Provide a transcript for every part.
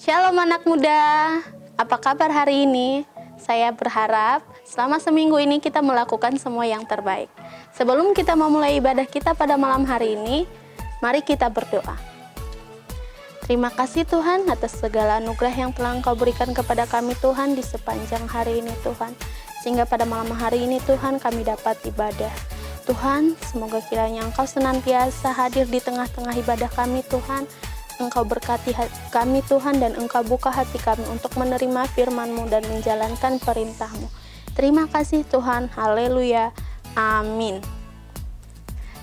Shalom anak muda, apa kabar hari ini? Saya berharap selama seminggu ini kita melakukan semua yang terbaik. Sebelum kita memulai ibadah kita pada malam hari ini, mari kita berdoa. Terima kasih Tuhan atas segala anugerah yang telah Engkau berikan kepada kami Tuhan di sepanjang hari ini Tuhan. Sehingga pada malam hari ini Tuhan kami dapat ibadah. Tuhan, semoga kiranya Engkau senantiasa hadir di tengah-tengah ibadah kami Tuhan. Engkau berkati kami Tuhan dan Engkau buka hati kami untuk menerima firman-Mu dan menjalankan perintah-Mu. Terima kasih Tuhan, haleluya, amin.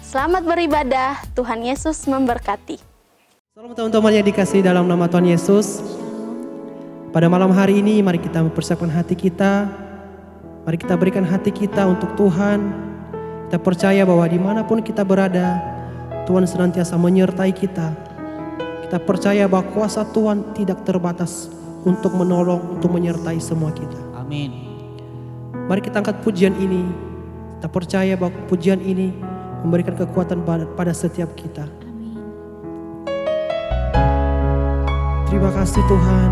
Selamat beribadah, Tuhan Yesus memberkati. Salam teman-teman yang dikasihi dalam nama Tuhan Yesus. Pada malam hari ini mari kita mempersiapkan hati kita. Mari kita berikan hati kita untuk Tuhan. Kita percaya bahwa dimanapun kita berada, Tuhan senantiasa menyertai kita. Kita percaya bahwa kuasa Tuhan tidak terbatas untuk menolong, untuk menyertai semua kita. Amin. Mari kita angkat pujian ini. Kita percaya bahwa pujian ini memberikan kekuatan pada setiap kita. Amin. Terima kasih Tuhan.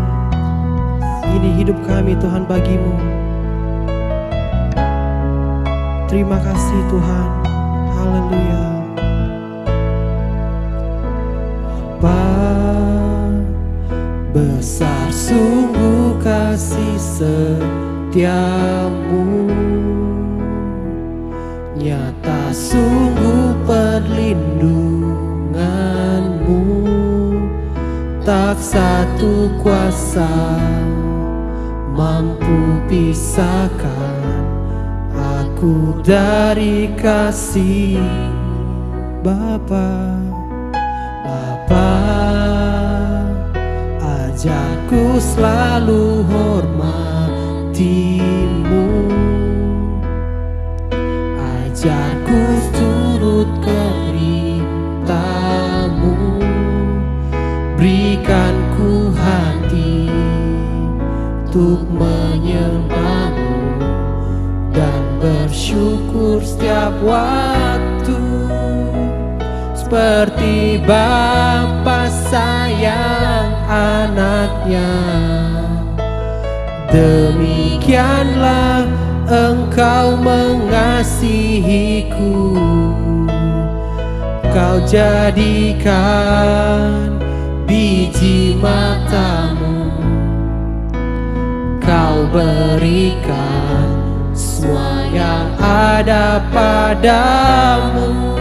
Ini hidup kami Tuhan bagimu. Terima kasih Tuhan. Haleluya. Besar sungguh kasih setiamu, nyata sungguh perlindunganmu, tak satu kuasa mampu pisahkan aku dari kasih Bapa. Ajarku selalu hormatimu, ajarku turut perintahmu, berikan ku hati untuk menyembahmu dan bersyukur setiap waktu. Seperti Bapa sayang anaknya, demikianlah Engkau mengasihiku. Kau jadikan biji matamu, Kau berikan semua yang ada padamu.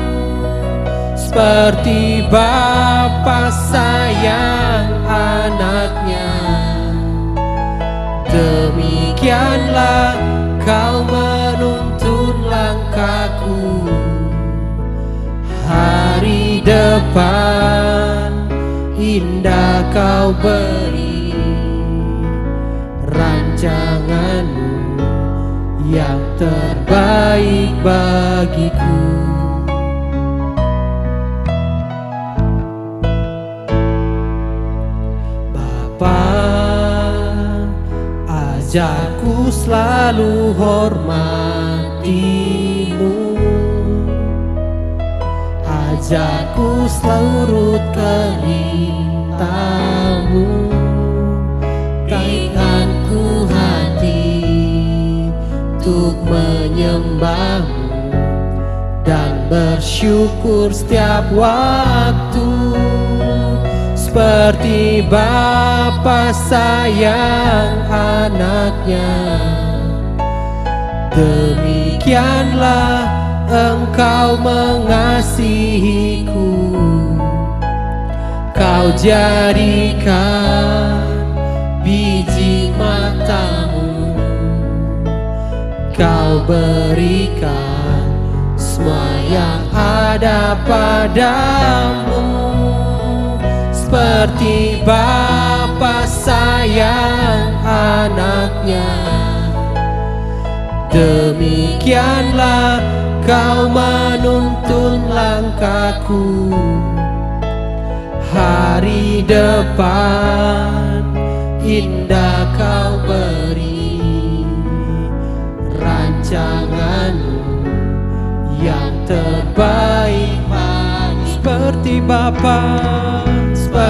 Seperti Bapa sayang anaknya, demikianlah Kau menuntun langkahku. Hari depan indah Kau beri, rancangan-Mu yang terbaik bagiku. Ajarku selalu hormatimu, ajarku selalu urut perintahmu, berikan ku hati untuk menyembahmu dan bersyukur setiap waktu. Seperti Bapa sayang anaknya, demikianlah Engkau mengasihiku. Kau jadikan biji matamu, Kau berikan semua yang ada padamu. Seperti Bapa sayang anaknya, demikianlah Kau menuntun langkahku. Hari depan indah Kau beri, rancangan-Mu yang terbaik. Seperti Bapa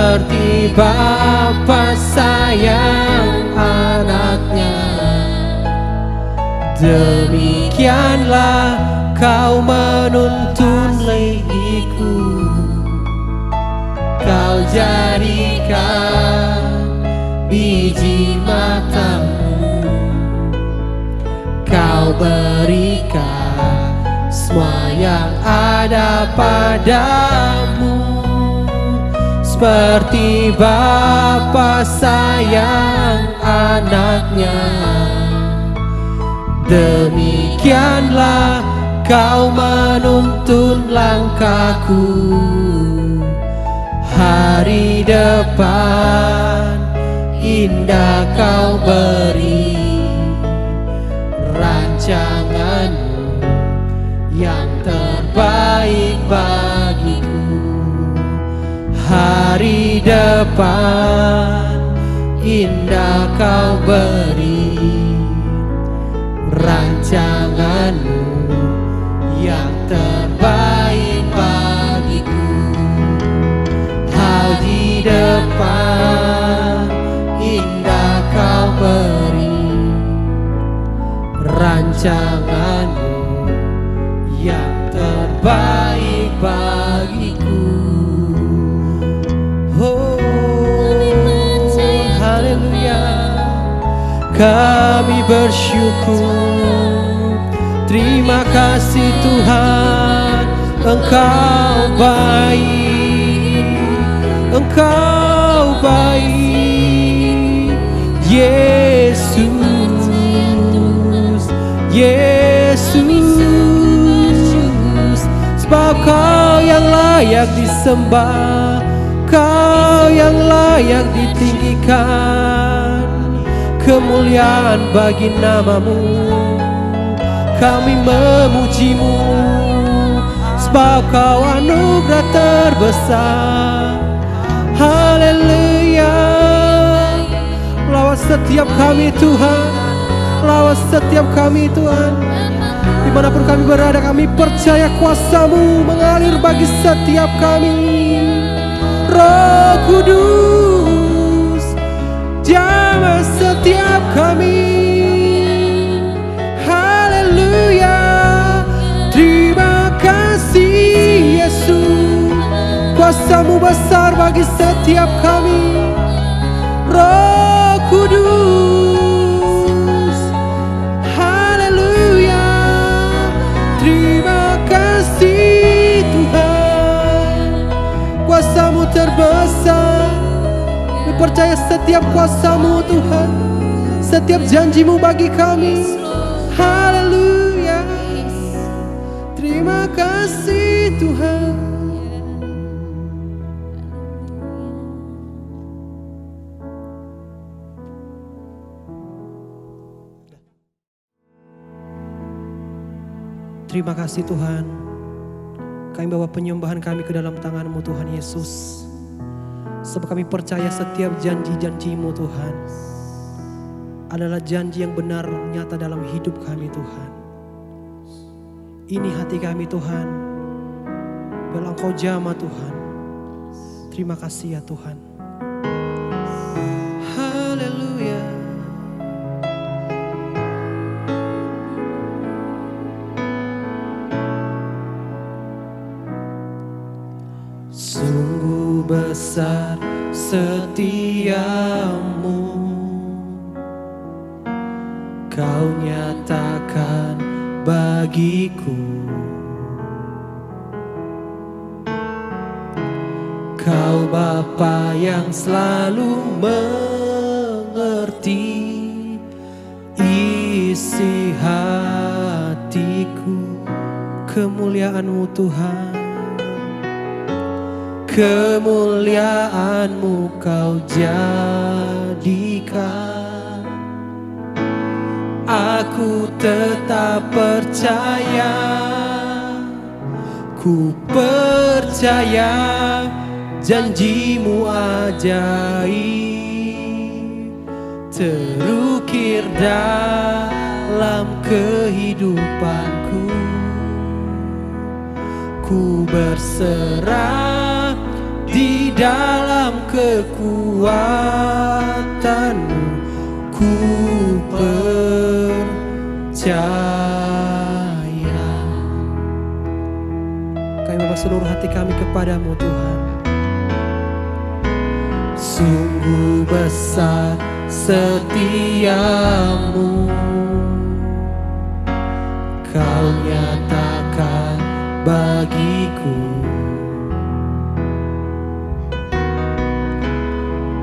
seperti Bapa sayang anaknya, demikianlah kau menuntun lehiku. Kau jadikan biji matamu, kau berikan semua yang ada padamu. Seperti Bapa sayang anaknya, demikianlah kau menuntun langkahku. Hari depan indah kau beri, rancanganmu yang terbaik bagiku. Hari depan indah kau beri, rancanganmu yang terbaik bagiku. Hari depan indah kau beri, rancanganmu yang terbaik bagiku. Oh, haleluya. Kami bersyukur, terima kasih Tuhan, Engkau baik, Engkau baik. Yesus, Yesus, sebab Kau yang layak disembah, Kau yang layak ditinggikan. Kemuliaan bagi nama-Mu, kami memuji-Mu, sebab Kau anugerah terbesar. Haleluya. Lawat setiap kami Tuhan, lawat setiap kami Tuhan. Dimanapun kami berada, kami percaya kuasa-Mu mengalir bagi setiap kami. Roh Kudus, jamah setiap kami. Haleluya. Terima kasih Yesus, kuasa-Mu besar bagi setiap kami. Roh Kudus, haleluya. Terima kasih Tuhan, kuasa-Mu terbesar. Kami percaya setiap kuasa-Mu Tuhan, setiap janji-Mu bagi kami. Haleluya. Terima kasih Tuhan. Terima kasih Tuhan, kami bawa penyembahan kami ke dalam tangan-Mu Tuhan Yesus. Sebab kami percaya setiap janji-janji-Mu Tuhan adalah janji yang benar nyata dalam hidup kami Tuhan. Ini hati kami Tuhan, biarlah Engkau jamah Tuhan. Terima kasih ya Tuhan. Haleluya. Sungguh besar setiamu, Kau nyatakan bagiku. Kau Bapa yang selalu mengerti isi hatiku. Kemuliaan-Mu Tuhan, kemuliaan-Mu Kau jadikan. Aku tetap percaya, ku percaya janji-Mu ajaib terukir dalam kehidupanku. Ku berserah di dalam kekuatan-Mu ku percaya. Kami bawa seluruh hati kami kepadamu Tuhan. Sungguh besar setiamu, Kau nyatakan bagiku.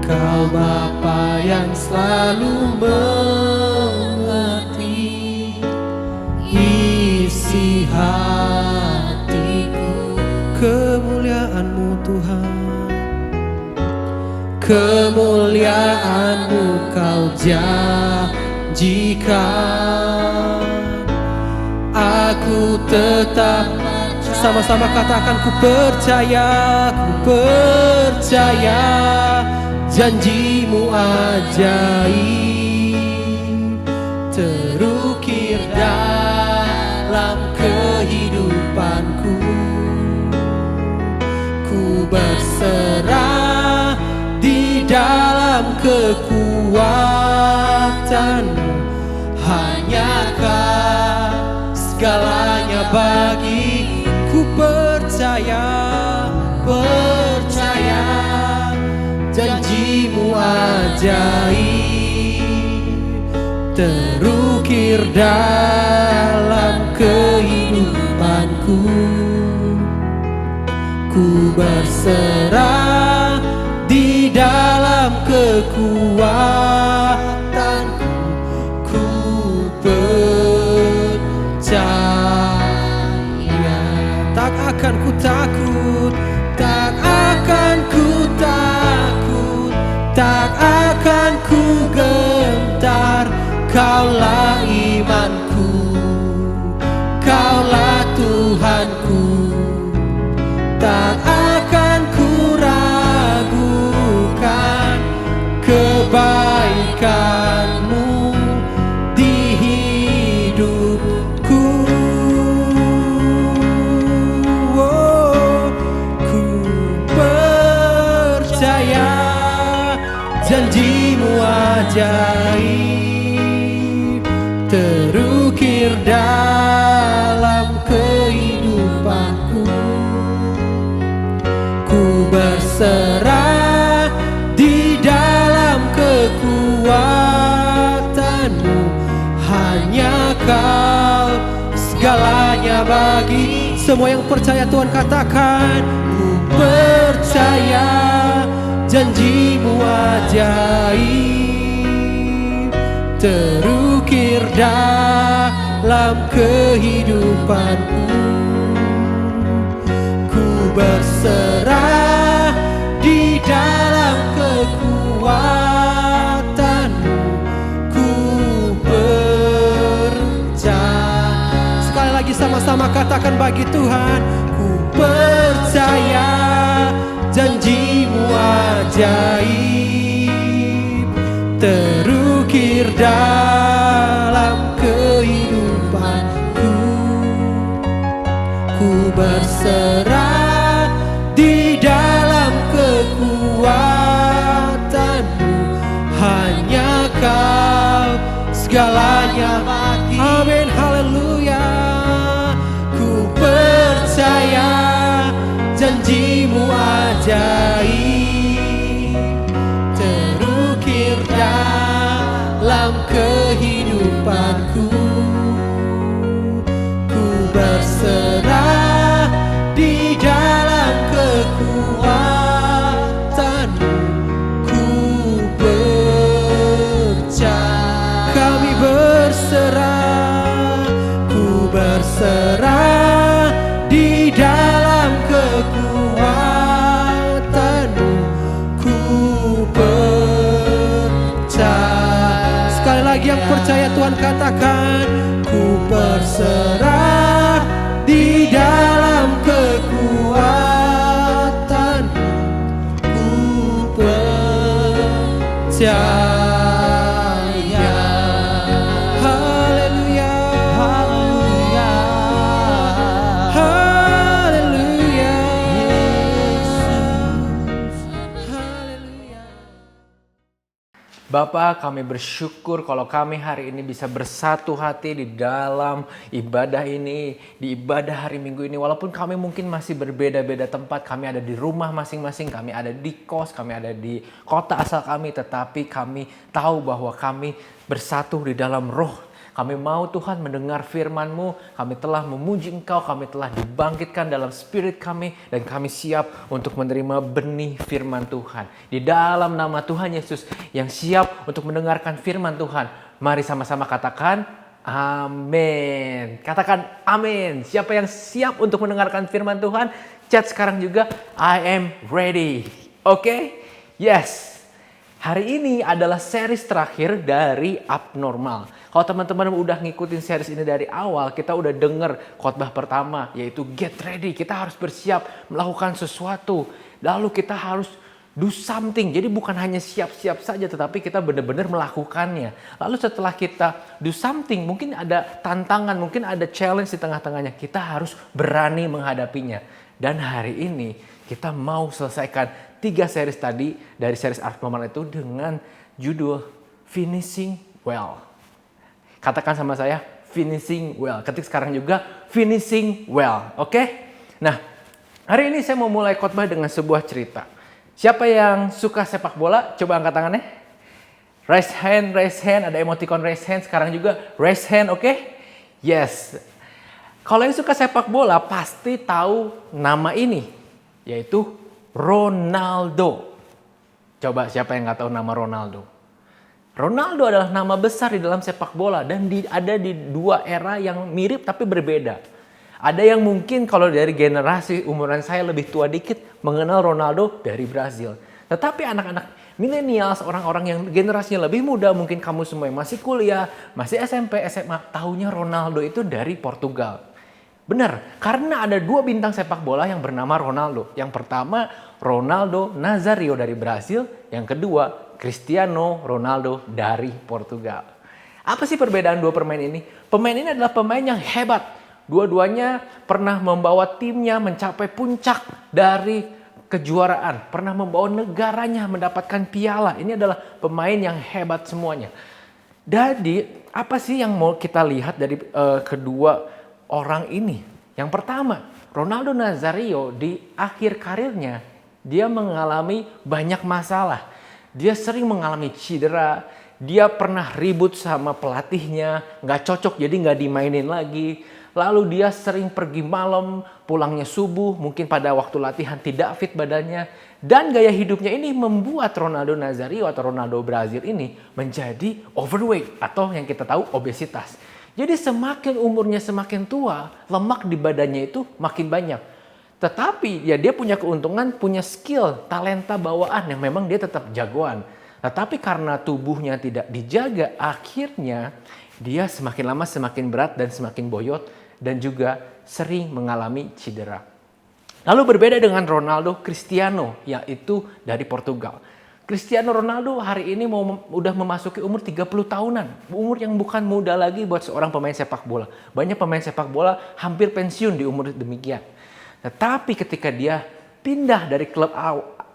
Kau Bapa yang selalu mengerti isi hatiku. Kemuliaan-Mu Tuhan, kemuliaan-Mu Kau janjikan. Aku tetap, sama-sama katakan, ku percaya janji-Mu ajaib terukir dalam kehidupanku. Ku berserah di dalam kekuatan-Mu, hanya Kau segalanya bagiku. Percaya janji-Mu ajaib terukir dalam kehidupanku. Ku berserah di dalam kekuatan-Ku. Ku percaya, tak akan ku takut, tak akan ku takut, tak akan ku gentar. Kaulah imanku, Kaulah Tuhanku, tak akan ku ragukan kebaikan-Mu di hidupku. Ku percaya janji-Mu ajaib terukir dalam kehidupanku. Ku berserah di dalam kekuatan-Mu, hanya Kau segalanya bagi. Semua yang percaya Tuhan katakan, ku percaya janji-Mu ajaib terukir dalam kehidupanku. Ku berserah di dalam kekuatan-Mu, ku percaya. Sekali lagi sama-sama katakan bagi Tuhan, ku percaya janji-Mu ajaib terukir dalam kehidupanku. Ku berserah di dalam kekuatan-Mu, hanya Kau segalanya bagi. Amin, haleluya. Ku percaya janji-Mu ajaib terukir dalam kehidupanku. Ku berserah di dalam kekuatan-Mu, ku percaya. Kami berserah, ku berserah di dalam kekuatan-Mu, ku percaya. Sekali lagi yang percaya Tuhan katakan, ku berserah di dalam kekuatan-Mu, ku percaya. Haleluya, haleluya, haleluya. Bapa, kami bersyukur kalau kami hari ini bisa bersatu hati di dalam ibadah ini, di ibadah hari Minggu ini. Walaupun kami mungkin masih berbeda-beda tempat, kami ada di rumah masing-masing, kami ada di kos, kami ada di kota asal kami, tetapi kami tahu bahwa kami bersatu di dalam roh. Kami mau Tuhan mendengar firman-Mu, kami telah memuji Engkau, kami telah dibangkitkan dalam spirit kami, dan kami siap untuk menerima benih firman Tuhan. Di dalam nama Tuhan Yesus yang siap untuk mendengarkan firman Tuhan, mari sama-sama katakan amin. Katakan amin. Siapa yang siap untuk mendengarkan firman Tuhan, chat sekarang juga, I am ready. Oke? Yes. Hari ini adalah series terakhir dari Abnormal. Kalau teman-teman udah ngikutin series ini dari awal, kita udah denger khotbah pertama, yaitu get ready. Kita harus bersiap melakukan sesuatu. Lalu kita harus do something. Jadi bukan hanya siap-siap saja, tetapi kita benar-benar melakukannya. Lalu setelah kita do something, mungkin ada tantangan, mungkin ada challenge di tengah-tengahnya. Kita harus berani menghadapinya. Dan hari ini kita mau selesaikan 3 series tadi dari series Abnormal itu dengan judul Finishing Well. Katakan sama saya, finishing well. Ketik sekarang juga, finishing well. Oke? Nah, hari ini saya mau mulai khotbah dengan sebuah cerita. Siapa yang suka sepak bola? Coba angkat tangannya. Raise hand, raise hand. Ada emoticon raise hand. Sekarang juga raise hand, oke? Yes. Kalau yang suka sepak bola pasti tahu nama ini, yaitu Ronaldo. Coba siapa yang nggak tahu nama Ronaldo? Ronaldo adalah nama besar di dalam sepak bola dan ada di 2 era yang mirip tapi berbeda. Ada yang mungkin kalau dari generasi umuran saya lebih tua dikit mengenal Ronaldo dari Brazil. Tetapi anak-anak milenial, orang-orang yang generasinya lebih muda, mungkin kamu semua yang masih kuliah, masih SMP, SMA, tahunya Ronaldo itu dari Portugal. Benar, karena ada 2 bintang sepak bola yang bernama Ronaldo. Yang pertama Ronaldo Nazario dari Brazil, yang kedua Cristiano Ronaldo dari Portugal. Apa sih perbedaan 2 pemain ini? Pemain ini adalah pemain yang hebat. Dua-duanya pernah membawa timnya mencapai puncak dari kejuaraan. Pernah membawa negaranya mendapatkan piala. Ini adalah pemain yang hebat semuanya. Jadi apa sih yang mau kita lihat dari kedua orang ini? Yang pertama, Ronaldo Nazario di akhir karirnya dia mengalami banyak masalah. Dia sering mengalami cedera, dia pernah ribut sama pelatihnya, nggak cocok jadi nggak dimainin lagi. Lalu dia sering pergi malam, pulangnya subuh, mungkin pada waktu latihan tidak fit badannya. Dan gaya hidupnya ini membuat Ronaldo Nazario atau Ronaldo Brazil ini menjadi overweight atau yang kita tahu obesitas. Jadi semakin umurnya semakin tua, lemak di badannya itu makin banyak. Tetapi ya dia punya keuntungan, punya skill, talenta bawaan yang memang dia tetap jagoan. Tetapi karena tubuhnya tidak dijaga, akhirnya dia semakin lama semakin berat dan semakin boyot dan juga sering mengalami cedera. Lalu berbeda dengan Ronaldo Cristiano, yaitu dari Portugal. Cristiano Ronaldo hari ini udah memasuki umur 30 tahunan. Umur yang bukan muda lagi buat seorang pemain sepak bola. Banyak pemain sepak bola hampir pensiun di umur demikian. Tetapi ketika dia pindah dari klub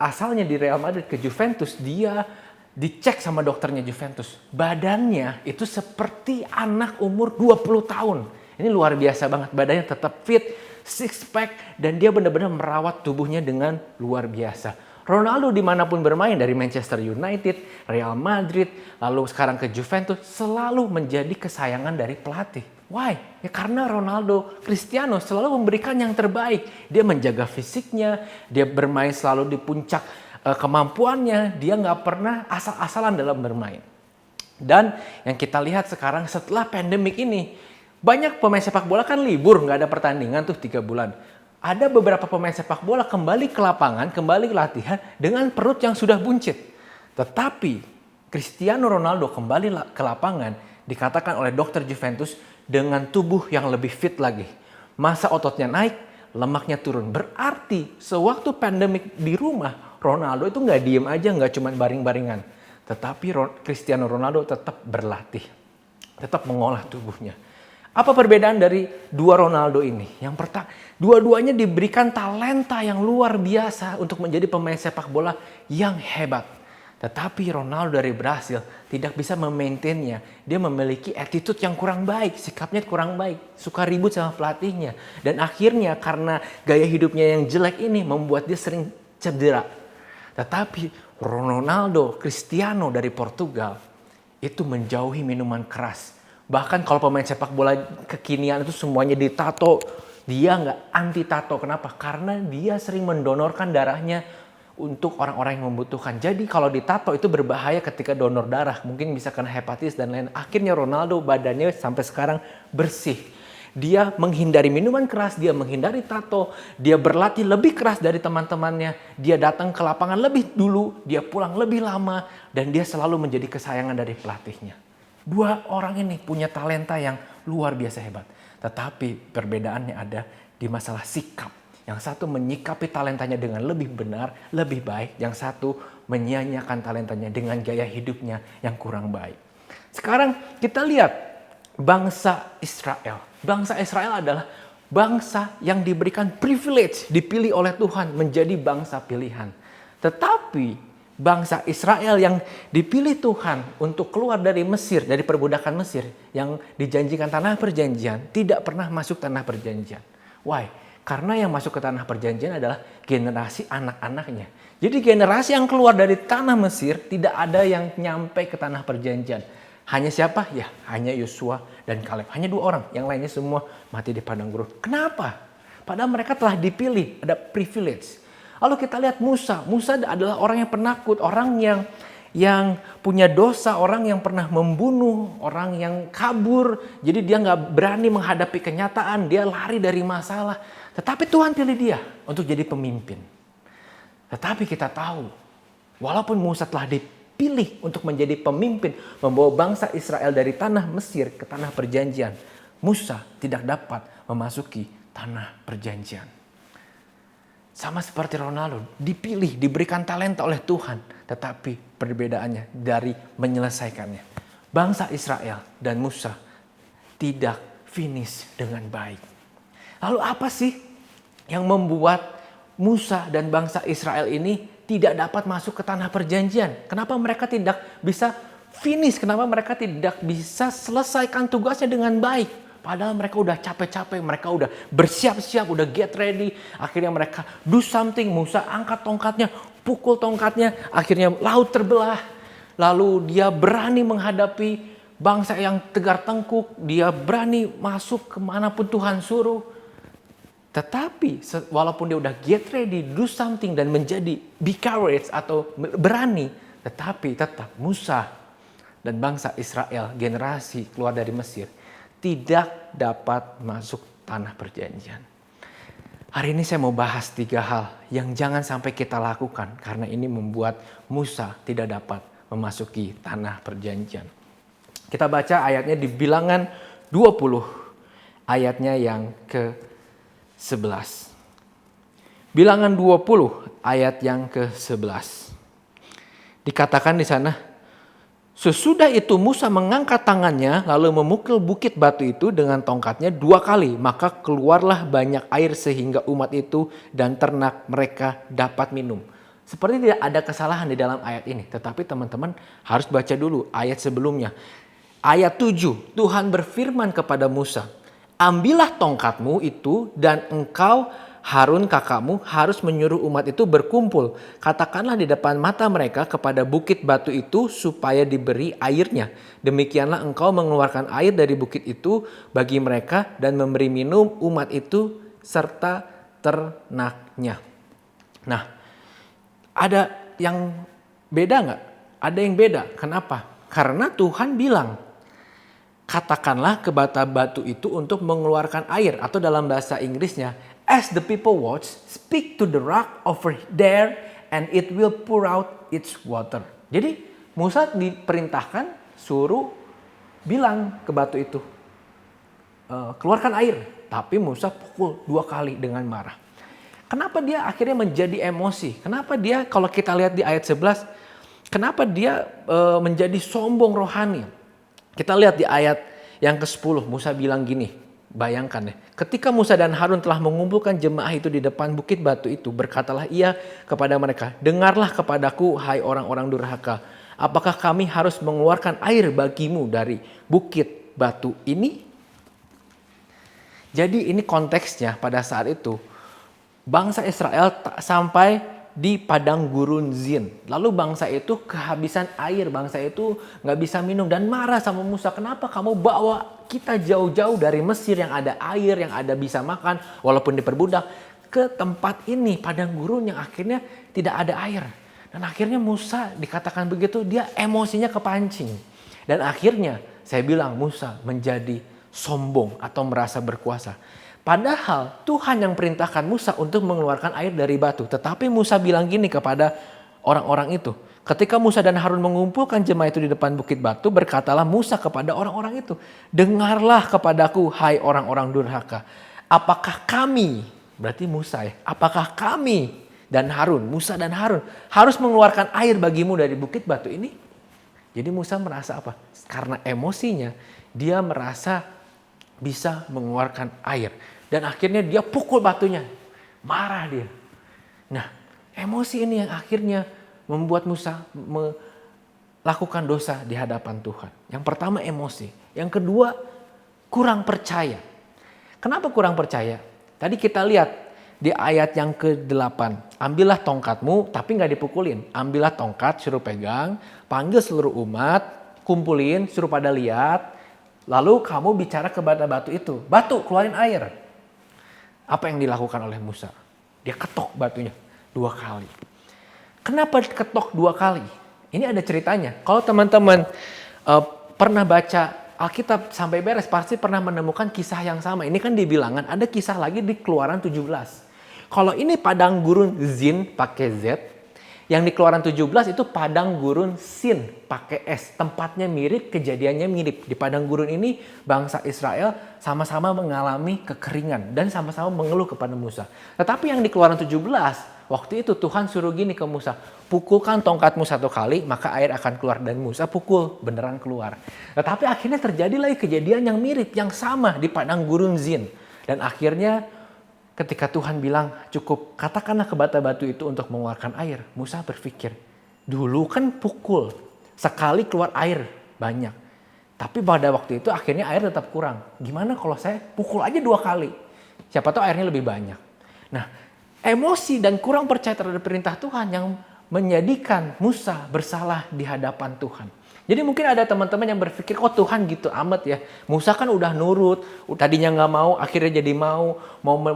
asalnya di Real Madrid ke Juventus, dia dicek sama dokternya Juventus. Badannya itu seperti anak umur 20 tahun. Ini luar biasa banget. Badannya tetap fit, six pack, dan dia benar-benar merawat tubuhnya dengan luar biasa. Ronaldo dimanapun bermain, dari Manchester United, Real Madrid, lalu sekarang ke Juventus, selalu menjadi kesayangan dari pelatih. Why? Ya karena Ronaldo Cristiano selalu memberikan yang terbaik. Dia menjaga fisiknya, dia bermain selalu di puncak kemampuannya, dia nggak pernah asal-asalan dalam bermain. Dan yang kita lihat sekarang setelah pandemik ini, banyak pemain sepak bola kan libur, nggak ada pertandingan tuh 3 bulan. Ada beberapa pemain sepak bola kembali ke lapangan, kembali latihan dengan perut yang sudah buncit. Tetapi Cristiano Ronaldo kembali ke lapangan, dikatakan oleh dokter Juventus, dengan tubuh yang lebih fit lagi. Massa ototnya naik, lemaknya turun. Berarti sewaktu pandemik di rumah, Ronaldo itu nggak diem aja, nggak cuma baring-baringan. Tetapi Cristiano Ronaldo tetap berlatih. Tetap mengolah tubuhnya. Apa perbedaan dari 2 Ronaldo ini? Yang pertama, dua-duanya diberikan talenta yang luar biasa untuk menjadi pemain sepak bola yang hebat. Tetapi Ronaldo dari Brasil tidak bisa memaintainnya. Dia memiliki attitude yang kurang baik, sikapnya kurang baik, suka ribut sama pelatihnya. Dan akhirnya karena gaya hidupnya yang jelek ini membuat dia sering cedera. Tetapi Ronaldo Cristiano dari Portugal itu menjauhi minuman keras. Bahkan kalau pemain sepak bola kekinian itu semuanya ditato, dia nggak anti tato. Kenapa? Karena dia sering mendonorkan darahnya untuk orang-orang yang membutuhkan. Jadi kalau ditato itu berbahaya ketika donor darah. Mungkin bisa kena hepatitis dan lain. Akhirnya Ronaldo badannya sampai sekarang bersih. Dia menghindari minuman keras, dia menghindari tato, dia berlatih lebih keras dari teman-temannya, dia datang ke lapangan lebih dulu, dia pulang lebih lama, dan dia selalu menjadi kesayangan dari pelatihnya. Dua orang ini punya talenta yang luar biasa hebat. Tetapi perbedaannya ada di masalah sikap. Yang satu menyikapi talentanya dengan lebih benar, lebih baik. Yang satu menyia-nyiakan talentanya dengan gaya hidupnya yang kurang baik. Sekarang kita lihat bangsa Israel. Bangsa Israel adalah bangsa yang diberikan privilege, dipilih oleh Tuhan menjadi bangsa pilihan. Tetapi bangsa Israel yang dipilih Tuhan untuk keluar dari Mesir, dari perbudakan Mesir, yang dijanjikan tanah perjanjian, tidak pernah masuk tanah perjanjian. Why? Karena yang masuk ke tanah perjanjian adalah generasi anak-anaknya. Jadi generasi yang keluar dari tanah Mesir tidak ada yang nyampe ke tanah perjanjian. Hanya siapa? Ya, hanya Yosua dan Kaleb. Hanya 2 orang. Yang lainnya semua mati di padang gurun. Kenapa? Padahal mereka telah dipilih, ada privilege. Lalu kita lihat Musa. Musa adalah orang yang penakut, orang yang punya dosa, orang yang pernah membunuh, orang yang kabur. Jadi dia nggak berani menghadapi kenyataan, dia lari dari masalah. Tetapi Tuhan pilih dia untuk jadi pemimpin. Tetapi kita tahu, walaupun Musa telah dipilih untuk menjadi pemimpin, membawa bangsa Israel dari tanah Mesir ke tanah perjanjian, Musa tidak dapat memasuki tanah perjanjian. Sama seperti Ronaldo, dipilih, diberikan talenta oleh Tuhan, tetapi perbedaannya dari menyelesaikannya. Bangsa Israel dan Musa tidak finish dengan baik. Lalu apa sih yang membuat Musa dan bangsa Israel ini tidak dapat masuk ke tanah perjanjian? Kenapa mereka tidak bisa finish? Kenapa mereka tidak bisa selesaikan tugasnya dengan baik? Padahal mereka udah capek-capek, mereka udah bersiap-siap, udah get ready. Akhirnya mereka do something. Musa angkat tongkatnya, pukul tongkatnya. Akhirnya laut terbelah. Lalu dia berani menghadapi bangsa yang tegar tengkuk. Dia berani masuk kemanapun Tuhan suruh. Tetapi walaupun dia udah get ready, do something dan menjadi be courage atau berani. Tetapi tetap Musa dan bangsa Israel, generasi keluar dari Mesir, tidak dapat masuk tanah perjanjian. Hari ini saya mau bahas 3 hal yang jangan sampai kita lakukan karena ini membuat Musa tidak dapat memasuki tanah perjanjian. Kita baca ayatnya di Bilangan 20 ayatnya yang ke-11. Bilangan 20 ayat yang ke-11. Dikatakan di sana, sesudah itu Musa mengangkat tangannya lalu memukul bukit batu itu dengan tongkatnya 2 kali. Maka keluarlah banyak air sehingga umat itu dan ternak mereka dapat minum. Seperti tidak ada kesalahan di dalam ayat ini. Tetapi teman-teman harus baca dulu ayat sebelumnya. Ayat 7, Tuhan berfirman kepada Musa, ambillah tongkatmu itu dan engkau Harun kakakmu harus menyuruh umat itu berkumpul. Katakanlah di depan mata mereka kepada bukit batu itu supaya diberi airnya. Demikianlah engkau mengeluarkan air dari bukit itu bagi mereka dan memberi minum umat itu serta ternaknya. Nah, ada yang beda nggak? Ada yang beda. Kenapa? Karena Tuhan bilang, katakanlah ke batu itu untuk mengeluarkan air. Atau dalam bahasa Inggrisnya, as the people watch, speak to the rock over there and it will pour out its water. Jadi Musa diperintahkan suruh bilang ke batu itu, keluarkan air. Tapi Musa pukul 2 kali dengan marah. Kenapa dia akhirnya menjadi emosi? Kenapa dia, kalau kita lihat di ayat 11, kenapa dia menjadi sombong rohani? Kita lihat di ayat yang ke-10, Musa bilang gini, bayangkan ya, ketika Musa dan Harun telah mengumpulkan jemaah itu di depan bukit batu itu, berkatalah ia kepada mereka, dengarlah kepadaku hai orang-orang durhaka, apakah kami harus mengeluarkan air bagimu dari bukit batu ini? Jadi ini konteksnya pada saat itu, bangsa Israel sampai di padang gurun Zin. Lalu bangsa itu kehabisan air, bangsa itu nggak bisa minum dan marah sama Musa. Kenapa kamu bawa kita jauh-jauh dari Mesir yang ada air, yang ada bisa makan, walaupun diperbudak, ke tempat ini, padang gurun yang akhirnya tidak ada air. Dan akhirnya Musa dikatakan begitu, dia emosinya kepancing. Dan akhirnya saya bilang Musa menjadi sombong atau merasa berkuasa. Padahal Tuhan yang perintahkan Musa untuk mengeluarkan air dari batu. Tetapi Musa bilang gini kepada orang-orang itu. Ketika Musa dan Harun mengumpulkan jemaah itu di depan bukit batu, berkatalah Musa kepada orang-orang itu, dengarlah kepadaku hai orang-orang durhaka. Apakah kami, berarti Musa ya, apakah kami dan Harun, Musa dan Harun harus mengeluarkan air bagimu dari bukit batu ini? Jadi Musa merasa apa? Karena emosinya dia merasa bisa mengeluarkan air. Dan akhirnya dia pukul batunya. Marah dia. Nah, emosi ini yang akhirnya membuat Musa melakukan dosa di hadapan Tuhan. Yang pertama emosi. Yang kedua kurang percaya. Kenapa kurang percaya? Tadi kita lihat di ayat yang ke-8. Ambillah tongkatmu tapi gak dipukulin. Ambillah tongkat, suruh pegang. Panggil seluruh umat. Kumpulin, suruh pada lihat. Lalu kamu bicara kepada batu itu. Batu, keluarin air. Apa yang dilakukan oleh Musa? Dia ketok batunya 2 kali. Kenapa ketok 2 kali? Ini ada ceritanya. Kalau teman-teman pernah baca Alkitab sampai beres, pasti pernah menemukan kisah yang sama. Ini kan di Bilangan, ada kisah lagi di Keluaran 17. Kalau ini padang gurun Zin pakai Z, yang di Keluaran 17 itu padang gurun Sin pakai S. Tempatnya mirip, kejadiannya mirip. Di padang gurun ini bangsa Israel sama-sama mengalami kekeringan dan sama-sama mengeluh kepada Musa. Tetapi yang di Keluaran 17, waktu itu Tuhan suruh gini ke Musa, pukulkan tongkatmu 1 kali maka air akan keluar. Dan Musa pukul, beneran keluar. Tetapi akhirnya terjadi lagi kejadian yang mirip, yang sama di padang gurun Zin. Dan akhirnya ketika Tuhan bilang cukup katakanlah ke batu itu untuk mengeluarkan air. Musa berpikir, dulu kan pukul, sekali keluar air banyak. Tapi pada waktu itu akhirnya air tetap kurang. Gimana kalau saya pukul aja 2 kali? Siapa tahu airnya lebih banyak. Nah, emosi dan kurang percaya terhadap perintah Tuhan yang menjadikan Musa bersalah di hadapan Tuhan. Jadi mungkin ada teman-teman yang berpikir, oh Tuhan gitu amat ya. Musa kan udah nurut, tadinya nggak mau, akhirnya jadi mau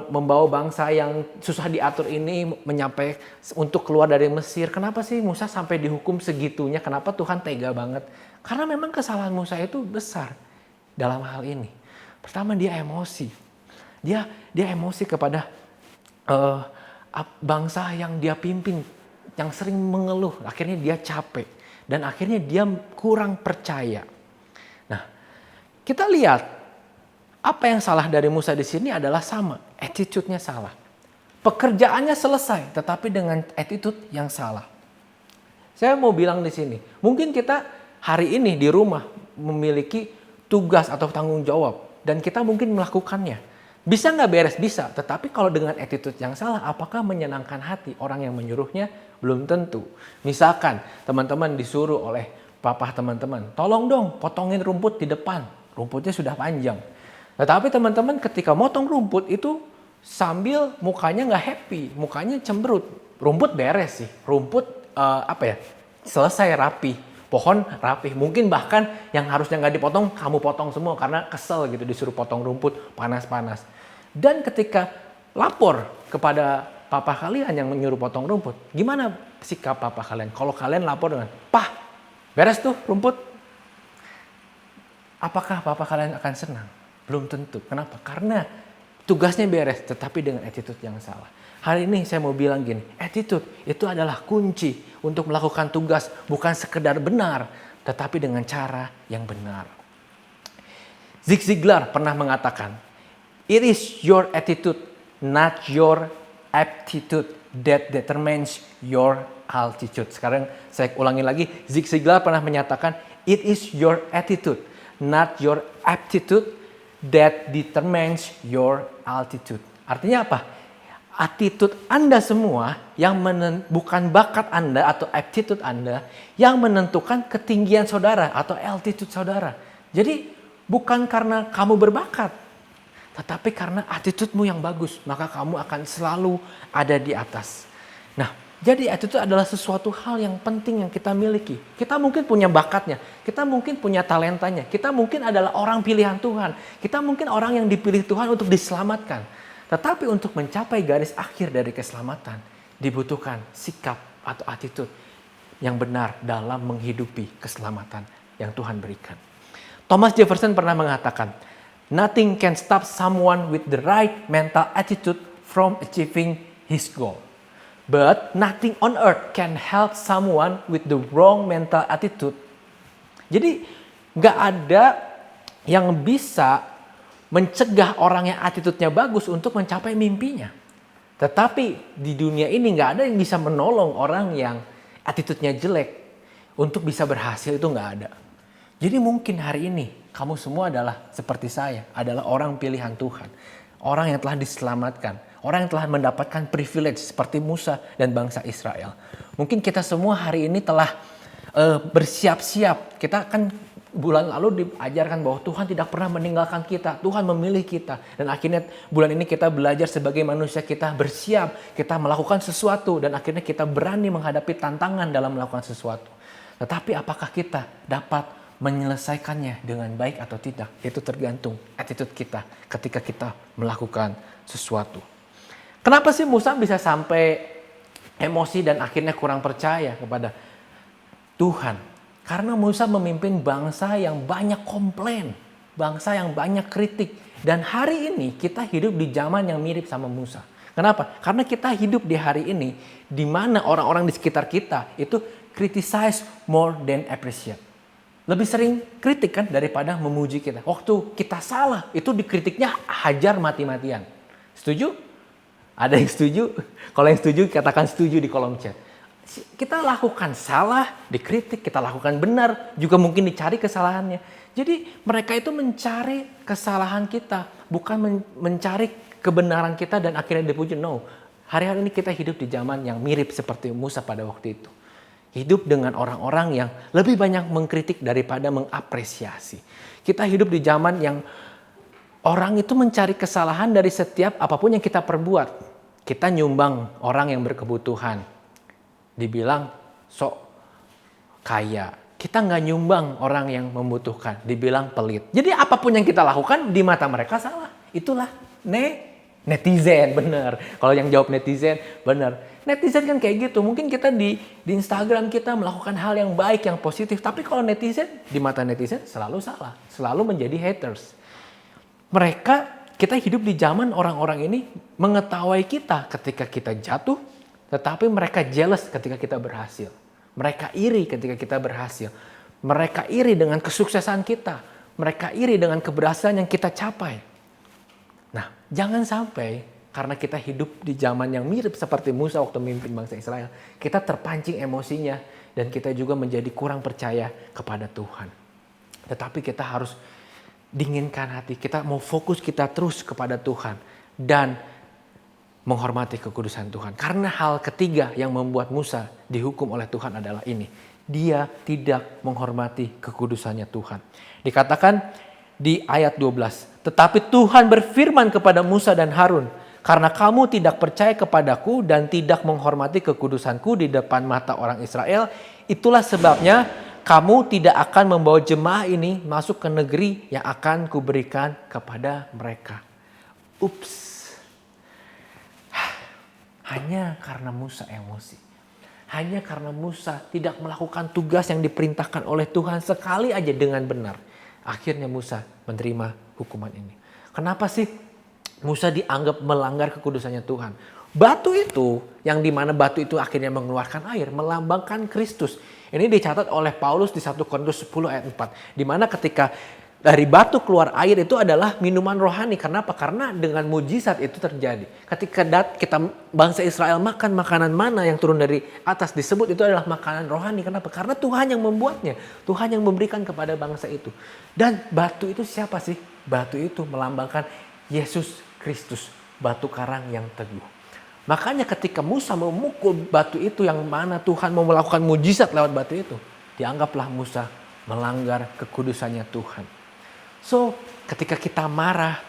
membawa bangsa yang susah diatur ini menyampai untuk keluar dari Mesir. Kenapa sih Musa sampai dihukum segitunya? Kenapa Tuhan tega banget? Karena memang kesalahan Musa itu besar dalam hal ini. Pertama dia emosi. Dia emosi kepada bangsa yang dia pimpin, yang sering mengeluh. Akhirnya dia capek. Dan akhirnya dia kurang percaya. Nah, kita lihat apa yang salah dari Musa di sini adalah sama, attitude-nya salah. Pekerjaannya selesai, tetapi dengan attitude yang salah. Saya mau bilang di sini, mungkin kita hari ini di rumah memiliki tugas atau tanggung jawab dan kita mungkin melakukannya. Bisa nggak beres? Bisa. Tetapi kalau dengan attitude yang salah, apakah menyenangkan hati orang yang menyuruhnya? Belum tentu. Misalkan teman-teman disuruh oleh papa teman-teman, tolong dong potongin rumput di depan. Rumputnya sudah panjang. Tetapi teman-teman ketika motong rumput itu sambil mukanya nggak happy, mukanya cemberut. Rumput beres sih. Rumput selesai rapi. Pohon rapi. Mungkin bahkan yang harusnya nggak dipotong, kamu potong semua karena kesel gitu disuruh potong rumput panas-panas. Dan ketika lapor kepada papa kalian yang menyuruh potong rumput, gimana sikap papa kalian? Kalau kalian lapor dengan, "Pah, beres tuh rumput." Apakah papa kalian akan senang? Belum tentu. Kenapa? Karena tugasnya beres, tetapi dengan attitude yang salah. Hari ini saya mau bilang gini, attitude itu adalah kunci untuk melakukan tugas bukan sekedar benar, tetapi dengan cara yang benar. Zig Ziglar pernah mengatakan, "It is your attitude, not your aptitude that determines your altitude." Sekarang saya ulangi lagi, Zig Ziglar pernah menyatakan, "It is your attitude, not your aptitude that determines your altitude. Artinya apa? Attitude Anda semua yang bukan bakat Anda atau aptitude Anda yang menentukan ketinggian saudara atau altitude saudara. Jadi bukan karena kamu berbakat, tetapi karena attitude-mu yang bagus, maka kamu akan selalu ada di atas. Nah, jadi attitude adalah sesuatu hal yang penting yang kita miliki. Kita mungkin punya bakatnya, kita mungkin punya talentanya, kita mungkin adalah orang pilihan Tuhan, kita mungkin orang yang dipilih Tuhan untuk diselamatkan. Tetapi untuk mencapai garis akhir dari keselamatan, dibutuhkan sikap atau attitude yang benar dalam menghidupi keselamatan yang Tuhan berikan. Thomas Jefferson pernah mengatakan, "Nothing can stop someone with the right mental attitude from achieving his goal. But nothing on earth can help someone with the wrong mental attitude." Jadi gak ada yang bisa mencegah orang yang attitude-nya bagus untuk mencapai mimpinya. Tetapi di dunia ini gak ada yang bisa menolong orang yang attitude-nya jelek untuk bisa berhasil, itu gak ada. Jadi mungkin hari ini kamu semua adalah seperti saya, adalah orang pilihan Tuhan. Orang yang telah diselamatkan, orang yang telah mendapatkan privilege seperti Musa dan bangsa Israel. Mungkin kita semua hari ini telah bersiap-siap. Kita kan bulan lalu diajarkan bahwa Tuhan tidak pernah meninggalkan kita. Tuhan memilih kita. Dan akhirnya bulan ini kita belajar sebagai manusia kita bersiap. Kita melakukan sesuatu dan akhirnya kita berani menghadapi tantangan dalam melakukan sesuatu. Tetapi apakah kita dapat menyelesaikannya dengan baik atau tidak? Itu tergantung attitude kita ketika kita melakukan sesuatu. Kenapa sih Musa bisa sampai emosi dan akhirnya kurang percaya kepada Tuhan? Karena Musa memimpin bangsa yang banyak komplain, bangsa yang banyak kritik. Dan hari ini kita hidup di zaman yang mirip sama Musa. Kenapa? Karena kita hidup di hari ini di mana orang-orang di sekitar kita itu criticize more than appreciate. Lebih sering kritik kan daripada memuji kita. Waktu kita salah itu dikritiknya hajar mati-matian. Setuju? Ada yang setuju? Kalau yang setuju katakan setuju di kolom chat. Kita lakukan salah, dikritik, kita lakukan benar, juga mungkin dicari kesalahannya. Jadi mereka itu mencari kesalahan kita, bukan mencari kebenaran kita dan akhirnya dipuji. No, hari-hari ini kita hidup di zaman yang mirip seperti Musa pada waktu itu. Hidup dengan orang-orang yang lebih banyak mengkritik daripada mengapresiasi. Kita hidup di zaman yang orang itu mencari kesalahan dari setiap apapun yang kita perbuat. Kita nyumbang orang yang berkebutuhan. Dibilang sok kaya. Kita nggak nyumbang orang yang membutuhkan. Dibilang pelit. Jadi apapun yang kita lakukan di mata mereka salah. Itulah netizen, bener. Kalau yang jawab netizen, bener. Netizen kan kayak gitu. Mungkin kita di Instagram kita melakukan hal yang baik, yang positif. Tapi kalau netizen, di mata netizen selalu salah. Selalu menjadi haters. Kita hidup di zaman orang-orang ini mengetahui kita ketika kita jatuh. Tetapi mereka jealous ketika kita berhasil. Mereka iri ketika kita berhasil. Mereka iri dengan kesuksesan kita. Mereka iri dengan keberhasilan yang kita capai. Nah, jangan sampai karena kita hidup di zaman yang mirip seperti Musa waktu memimpin bangsa Israel, kita terpancing emosinya dan kita juga menjadi kurang percaya kepada Tuhan. Tetapi kita harus dinginkan hati. Kita mau fokus kita terus kepada Tuhan dan menghormati kekudusan Tuhan. Karena hal ketiga yang membuat Musa dihukum oleh Tuhan adalah ini. Dia tidak menghormati kekudusannya Tuhan. Dikatakan di ayat 12. Tetapi Tuhan berfirman kepada Musa dan Harun. Karena kamu tidak percaya kepadaku dan tidak menghormati kekudusanku di depan mata orang Israel. Itulah sebabnya kamu tidak akan membawa jemaah ini masuk ke negeri yang akan kuberikan kepada mereka. Ups. Hanya karena Musa emosi. Hanya karena Musa tidak melakukan tugas yang diperintahkan oleh Tuhan sekali aja dengan benar. Akhirnya Musa menerima hukuman ini. Kenapa sih Musa dianggap melanggar kekudusannya Tuhan? Batu itu, yang dimana batu itu akhirnya mengeluarkan air, melambangkan Kristus. Ini dicatat oleh Paulus di 1 Korintus 10 ayat 4. Dimana ketika dari batu keluar air itu adalah minuman rohani. Kenapa? Karena dengan mujizat itu terjadi. Ketika kita bangsa Israel makan makanan mana yang turun dari atas, disebut itu adalah makanan rohani. Kenapa? Karena Tuhan yang membuatnya. Tuhan yang memberikan kepada bangsa itu. Dan batu itu siapa sih? Batu itu melambangkan Yesus Kristus, batu karang yang teguh. Makanya ketika Musa memukul batu itu yang mana Tuhan mau melakukan mujizat lewat batu itu, dianggaplah Musa melanggar kekudusannya Tuhan. So, ketika kita marah,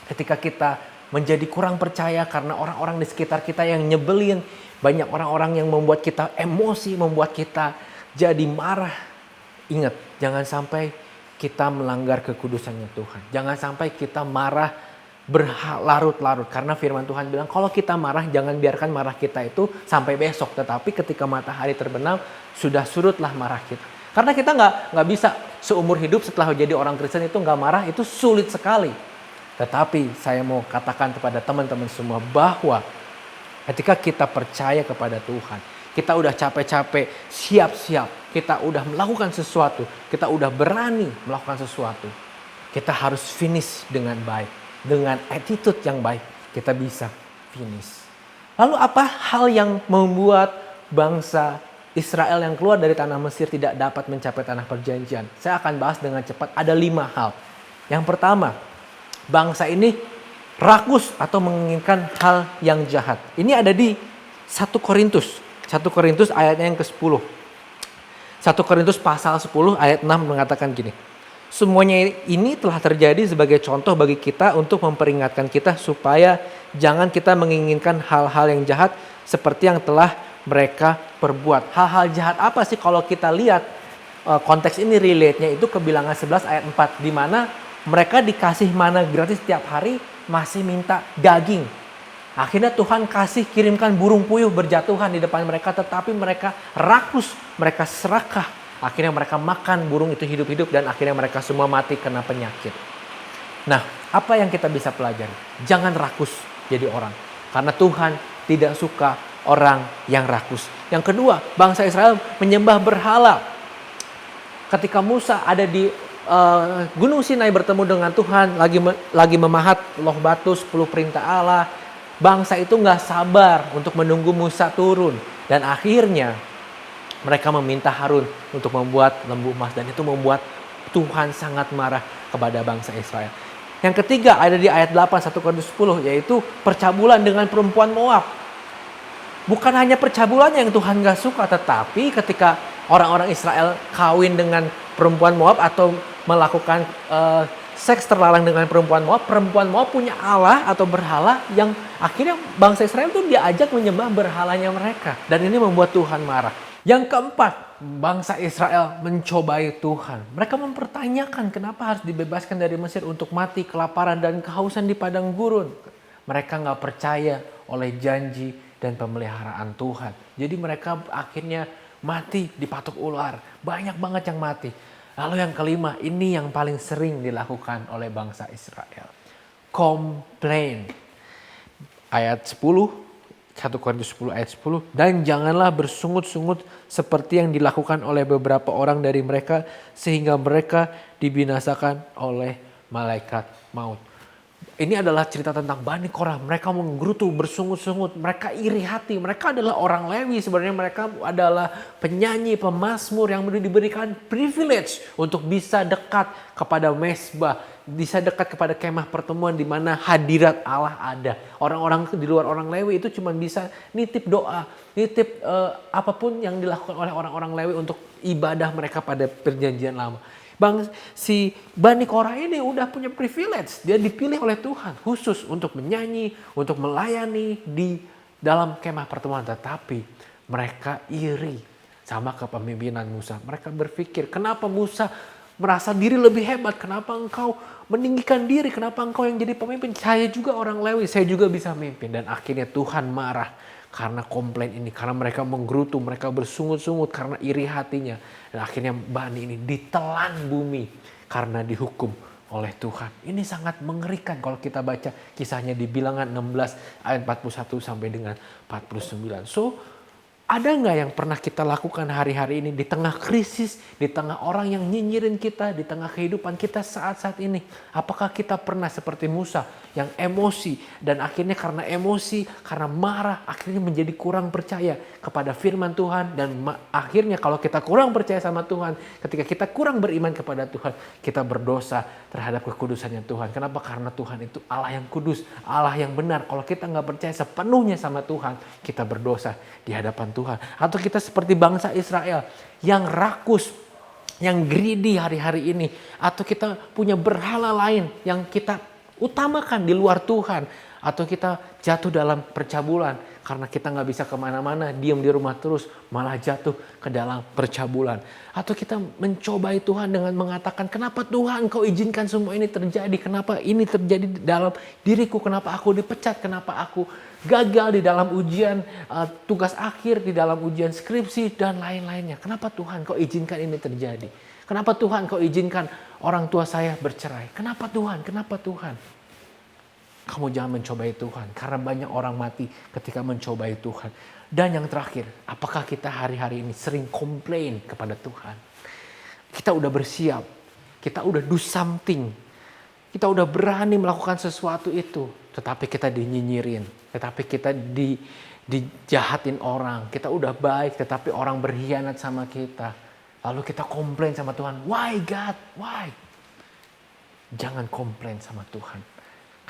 ketika kita menjadi kurang percaya karena orang-orang di sekitar kita yang nyebelin, banyak orang-orang yang membuat kita emosi, membuat kita jadi marah. Ingat, jangan sampai kita melanggar kekudusannya Tuhan. Jangan sampai kita marah berlarut-larut. Karena firman Tuhan bilang, kalau kita marah, jangan biarkan marah kita itu sampai besok. Tetapi ketika matahari terbenam, sudah surutlah marah kita. Karena kita nggak bisa seumur hidup setelah jadi orang Kristen itu nggak marah, itu sulit sekali. Tetapi saya mau katakan kepada teman-teman semua bahwa ketika kita percaya kepada Tuhan, kita udah capek-capek, siap-siap, kita udah melakukan sesuatu, kita udah berani melakukan sesuatu, kita harus finish dengan baik, dengan attitude yang baik, kita bisa finish. Lalu apa hal yang membuat bangsa Israel yang keluar dari tanah Mesir tidak dapat mencapai tanah perjanjian? Saya akan bahas dengan cepat. Ada 5 hal. Yang pertama, bangsa ini rakus atau menginginkan hal yang jahat. Ini ada di 1 Korintus. 1 Korintus ayatnya yang ke-10. 1 Korintus pasal 10 ayat 6 mengatakan gini. Semuanya ini telah terjadi sebagai contoh bagi kita untuk memperingatkan kita supaya jangan kita menginginkan hal-hal yang jahat seperti yang telah mereka perbuat. Hal-hal jahat apa sih kalau kita lihat konteks ini relate-nya itu ke Bilangan 11 ayat 4. Di mana mereka dikasih mana gratis setiap hari masih minta daging. Akhirnya Tuhan kirimkan burung puyuh berjatuhan di depan mereka, tetapi mereka rakus, mereka serakah. Akhirnya mereka makan burung itu hidup-hidup dan akhirnya mereka semua mati kena penyakit. Nah, apa yang kita bisa pelajari? Jangan rakus jadi orang. Karena Tuhan tidak suka orang yang rakus. Yang kedua, bangsa Israel menyembah berhala. Ketika Musa ada di Gunung Sinai bertemu dengan Tuhan, lagi memahat loh batu 10 perintah Allah, bangsa itu nggak sabar untuk menunggu Musa turun. Dan akhirnya mereka meminta Harun untuk membuat lembu emas. Dan itu membuat Tuhan sangat marah kepada bangsa Israel. Yang ketiga ada di ayat 8 1 Korintus 10, yaitu percabulan dengan perempuan Moab. Bukan hanya percabulannya yang Tuhan gak suka, tetapi ketika orang-orang Israel kawin dengan perempuan Moab atau melakukan seks terlarang dengan perempuan Moab punya Allah atau berhala yang akhirnya bangsa Israel itu diajak menyembah berhalanya mereka. Dan ini membuat Tuhan marah. Yang keempat, bangsa Israel mencobai Tuhan. Mereka mempertanyakan kenapa harus dibebaskan dari Mesir untuk mati kelaparan dan kehausan di padang gurun. Mereka gak percaya oleh janji dan pemeliharaan Tuhan. Jadi mereka akhirnya mati dipatuk ular. Banyak banget yang mati. Lalu yang kelima, ini yang paling sering dilakukan oleh bangsa Israel. Komplain. Ayat 10, 1 Korintus 10 ayat 10. Dan janganlah bersungut-sungut seperti yang dilakukan oleh beberapa orang dari mereka, sehingga mereka dibinasakan oleh malaikat maut. Ini adalah cerita tentang Bani Korah. Mereka menggerutu, bersungut-sungut. Mereka iri hati. Mereka adalah orang Lewi. Sebenarnya mereka adalah penyanyi, pemazmur yang diberikan privilege untuk bisa dekat kepada mesbah. Bisa dekat kepada kemah pertemuan di mana hadirat Allah ada. Orang-orang di luar orang Lewi itu cuma bisa nitip doa. Nitip apapun yang dilakukan oleh orang-orang Lewi untuk ibadah mereka pada perjanjian lama. Si Bani Korah ini udah punya privilege. Dia dipilih oleh Tuhan khusus untuk menyanyi, untuk melayani di dalam kemah pertemuan. Tetapi mereka iri sama kepemimpinan Musa. Mereka berpikir, kenapa Musa merasa diri lebih hebat? Kenapa engkau meninggikan diri? Kenapa engkau yang jadi pemimpin? Saya juga orang Lewi, saya juga bisa memimpin. Dan akhirnya Tuhan marah karena komplain ini. Karena mereka menggerutu, mereka bersungut-sungut karena iri hatinya. Dan akhirnya Bani ini ditelan bumi karena dihukum oleh Tuhan. Ini sangat mengerikan kalau kita baca kisahnya di Bilangan 16 ayat 41 sampai dengan 49. So, Ada nggak yang pernah kita lakukan hari-hari ini di tengah krisis, di tengah orang yang nyinyirin kita, di tengah kehidupan kita saat-saat ini? Apakah kita pernah seperti Musa yang emosi dan akhirnya karena emosi, karena marah, akhirnya menjadi kurang percaya kepada firman Tuhan dan akhirnya kalau kita kurang percaya sama Tuhan, ketika kita kurang beriman kepada Tuhan, kita berdosa terhadap kekudusannya Tuhan. Kenapa? Karena Tuhan itu Allah yang kudus, Allah yang benar. Kalau kita nggak percaya sepenuhnya sama Tuhan, kita berdosa di hadapan Tuhan. Atau kita seperti bangsa Israel yang rakus, yang greedy hari-hari ini. Atau kita punya berhala lain yang kita utamakan di luar Tuhan. Atau kita jatuh dalam percabulan karena kita nggak bisa kemana-mana, diam di rumah terus, malah jatuh ke dalam percabulan. Atau kita mencobai Tuhan dengan mengatakan, kenapa Tuhan kau izinkan semua ini terjadi? Kenapa ini terjadi dalam diriku? Kenapa aku dipecat? Kenapa aku gagal di dalam ujian tugas akhir, di dalam ujian skripsi, dan lain-lainnya? Kenapa Tuhan kau izinkan ini terjadi? Kenapa Tuhan kau izinkan orang tua saya bercerai? Kenapa Tuhan? Kenapa Tuhan? Kamu jangan mencobai Tuhan, karena banyak orang mati ketika mencobai Tuhan. Dan yang terakhir, apakah kita hari-hari ini sering komplain kepada Tuhan? Kita udah bersiap, kita udah do something, kita udah berani melakukan sesuatu itu, tetapi kita dinyinyirin, tetapi kita dijahatin orang. Kita udah baik, tetapi orang berkhianat sama kita. Lalu kita komplain sama Tuhan, why God, why? Jangan komplain sama Tuhan.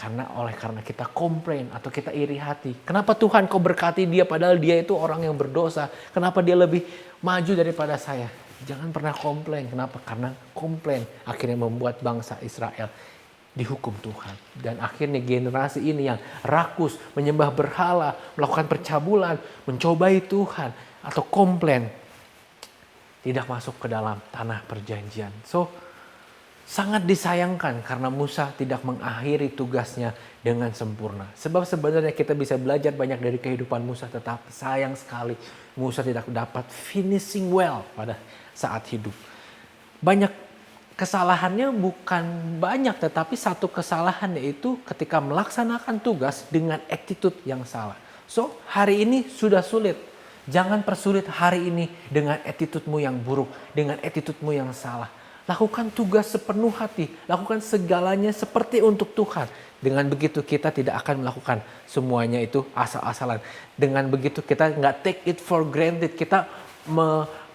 Karena kita komplain atau kita iri hati. Kenapa Tuhan kau berkati dia padahal dia itu orang yang berdosa? Kenapa dia lebih maju daripada saya? Jangan pernah komplain. Kenapa? Karena komplain akhirnya membuat bangsa Israel dihukum Tuhan. Dan akhirnya generasi ini yang rakus, menyembah berhala, melakukan percabulan, mencobai Tuhan atau komplain, tidak masuk ke dalam tanah perjanjian. So, sangat disayangkan karena Musa tidak mengakhiri tugasnya dengan sempurna. Sebab sebenarnya kita bisa belajar banyak dari kehidupan Musa, tetapi sayang sekali Musa tidak dapat finishing well pada saat hidup. Banyak kesalahannya, bukan banyak, tetapi satu kesalahan yaitu ketika melaksanakan tugas dengan attitude yang salah. So, hari ini sudah sulit. Jangan persulit hari ini dengan attitude-mu yang buruk, dengan attitude-mu yang salah. Lakukan tugas sepenuh hati. Lakukan segalanya seperti untuk Tuhan. Dengan begitu kita tidak akan melakukan semuanya itu asal-asalan. Dengan begitu kita nggak take it for granted. Kita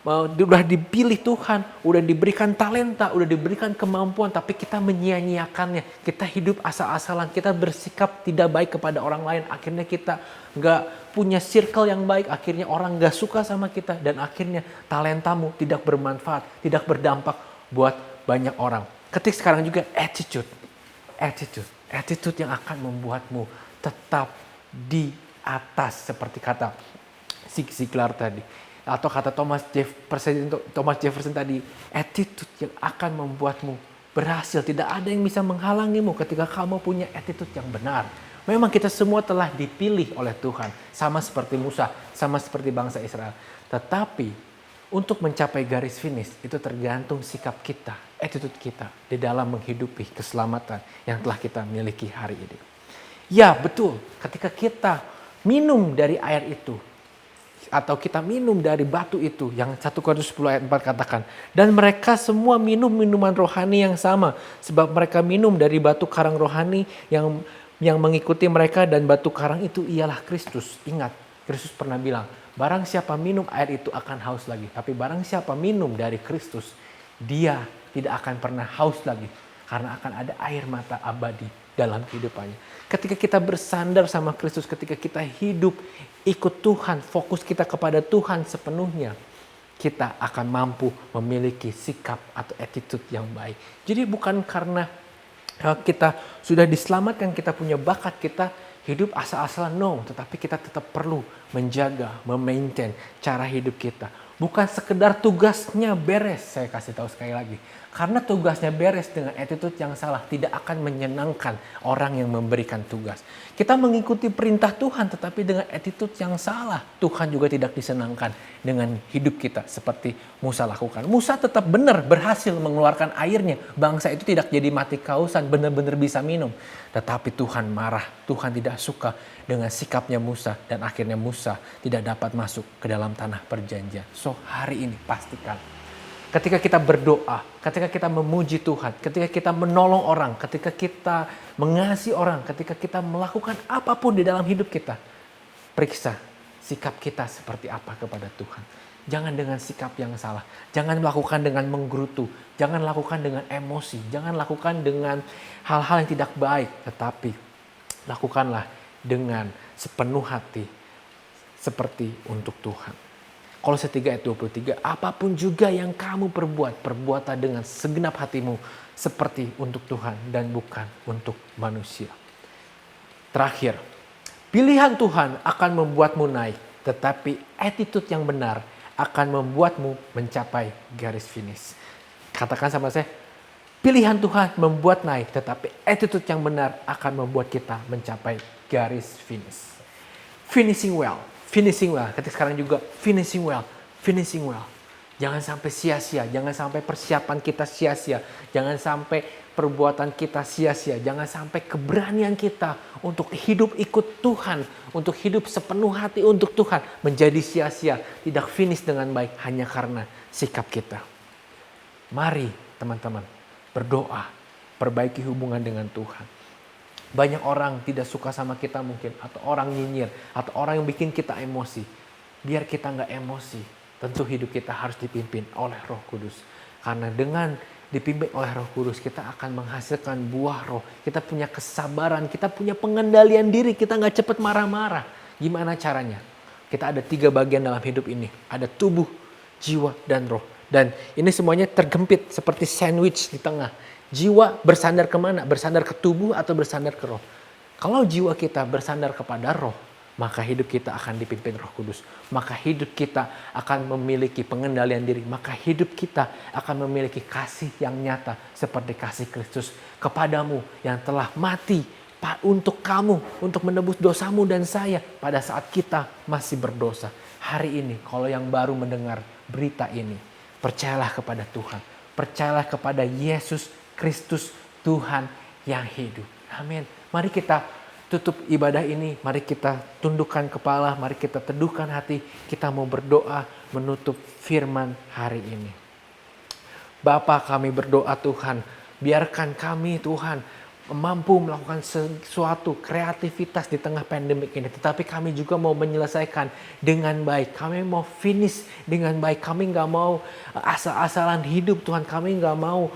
udah dipilih Tuhan. Udah diberikan talenta. Udah diberikan kemampuan. Tapi kita menyia-nyiakannya. Kita hidup asal-asalan. Kita bersikap tidak baik kepada orang lain. Akhirnya kita nggak punya circle yang baik. Akhirnya orang nggak suka sama kita. Dan akhirnya talentamu tidak bermanfaat. Tidak berdampak buat banyak orang. Ketik sekarang juga attitude yang akan membuatmu tetap di atas, seperti kata Zig Ziglar tadi, atau kata Thomas Jefferson tadi, attitude yang akan membuatmu berhasil. Tidak ada yang bisa menghalangimu ketika kamu punya attitude yang benar. Memang kita semua telah dipilih oleh Tuhan, sama seperti Musa, sama seperti bangsa Israel. Tetapi untuk mencapai garis finish itu tergantung sikap kita, attitude kita di dalam menghidupi keselamatan yang telah kita miliki hari ini. Ya betul, ketika kita minum dari air itu, atau kita minum dari batu itu, yang 1 Korintus 10 ayat 4 katakan, dan mereka semua minum minuman rohani yang sama, sebab mereka minum dari batu karang rohani yang mengikuti mereka, dan batu karang itu ialah Kristus. Ingat, Kristus pernah bilang, barang siapa minum air itu akan haus lagi. Tapi barang siapa minum dari Kristus, dia tidak akan pernah haus lagi. Karena akan ada air mata abadi dalam kehidupannya. Ketika kita bersandar sama Kristus, ketika kita hidup ikut Tuhan, fokus kita kepada Tuhan sepenuhnya, kita akan mampu memiliki sikap atau attitude yang baik. Jadi bukan karena kita sudah diselamatkan, kita punya bakat, kita hidup asal-asalan, no. Tetapi kita tetap perlu menjaga, memaintain cara hidup kita. Bukan sekedar tugasnya beres, saya kasih tahu sekali lagi. Karena tugasnya beres dengan attitude yang salah tidak akan menyenangkan orang yang memberikan tugas. Kita mengikuti perintah Tuhan tetapi dengan attitude yang salah, Tuhan juga tidak disenangkan dengan hidup kita seperti Musa lakukan. Musa tetap benar berhasil mengeluarkan airnya. Bangsa itu tidak jadi mati kehausan, benar-benar bisa minum. Tetapi Tuhan marah, Tuhan tidak suka dengan sikapnya Musa dan akhirnya Musa tidak dapat masuk ke dalam tanah perjanjian. So hari ini pastikan ketika kita berdoa, ketika kita memuji Tuhan, ketika kita menolong orang, ketika kita mengasihi orang, ketika kita melakukan apapun di dalam hidup kita, periksa sikap kita seperti apa kepada Tuhan. Jangan dengan sikap yang salah, jangan melakukan dengan menggerutu, jangan lakukan dengan emosi, jangan lakukan dengan hal-hal yang tidak baik, tetapi lakukanlah dengan sepenuh hati seperti untuk Tuhan. Kolose 3 ayat 23, apapun juga yang kamu perbuat, perbuatlah dengan segenap hatimu seperti untuk Tuhan dan bukan untuk manusia. Terakhir, pilihan Tuhan akan membuatmu naik, tetapi attitude yang benar akan membuatmu mencapai garis finish. Katakan sama saya, pilihan Tuhan membuat naik, tetapi attitude yang benar akan membuat kita mencapai garis finish. Finishing well. Ketika sekarang juga finishing well. Jangan sampai sia-sia, jangan sampai persiapan kita sia-sia, jangan sampai perbuatan kita sia-sia, jangan sampai keberanian kita untuk hidup ikut Tuhan, untuk hidup sepenuh hati untuk Tuhan menjadi sia-sia, tidak finish dengan baik hanya karena sikap kita. Mari teman-teman berdoa, perbaiki hubungan dengan Tuhan. Banyak orang tidak suka sama kita mungkin, atau orang nyinyir, atau orang yang bikin kita emosi. Biar kita nggak emosi, tentu hidup kita harus dipimpin oleh Roh Kudus. Karena dengan dipimpin oleh Roh Kudus, kita akan menghasilkan buah roh. Kita punya kesabaran, kita punya pengendalian diri, kita nggak cepat marah-marah. Gimana caranya? Kita ada 3 bagian dalam hidup ini. Ada tubuh, jiwa, dan roh. Dan ini semuanya tergempit seperti sandwich di tengah. Jiwa bersandar kemana? Bersandar ke tubuh atau bersandar ke roh? Kalau jiwa kita bersandar kepada roh, maka hidup kita akan dipimpin Roh Kudus. Maka hidup kita akan memiliki pengendalian diri. Maka hidup kita akan memiliki kasih yang nyata seperti kasih Kristus kepadamu yang telah mati untuk kamu, untuk menebus dosamu dan saya pada saat kita masih berdosa. Hari ini kalau yang baru mendengar berita ini, percayalah kepada Tuhan. Percayalah kepada Yesus Kristus Tuhan yang hidup. Amin. Mari kita tutup ibadah ini. Mari kita tundukkan kepala. Mari kita teduhkan hati. Kita mau berdoa menutup firman hari ini. Bapa, kami berdoa Tuhan. Biarkan kami Tuhan mampu melakukan sesuatu kreativitas di tengah pandemik ini. Tetapi kami juga mau menyelesaikan dengan baik. Kami mau finish dengan baik. Kami gak mau asal-asalan hidup Tuhan. Kami gak mau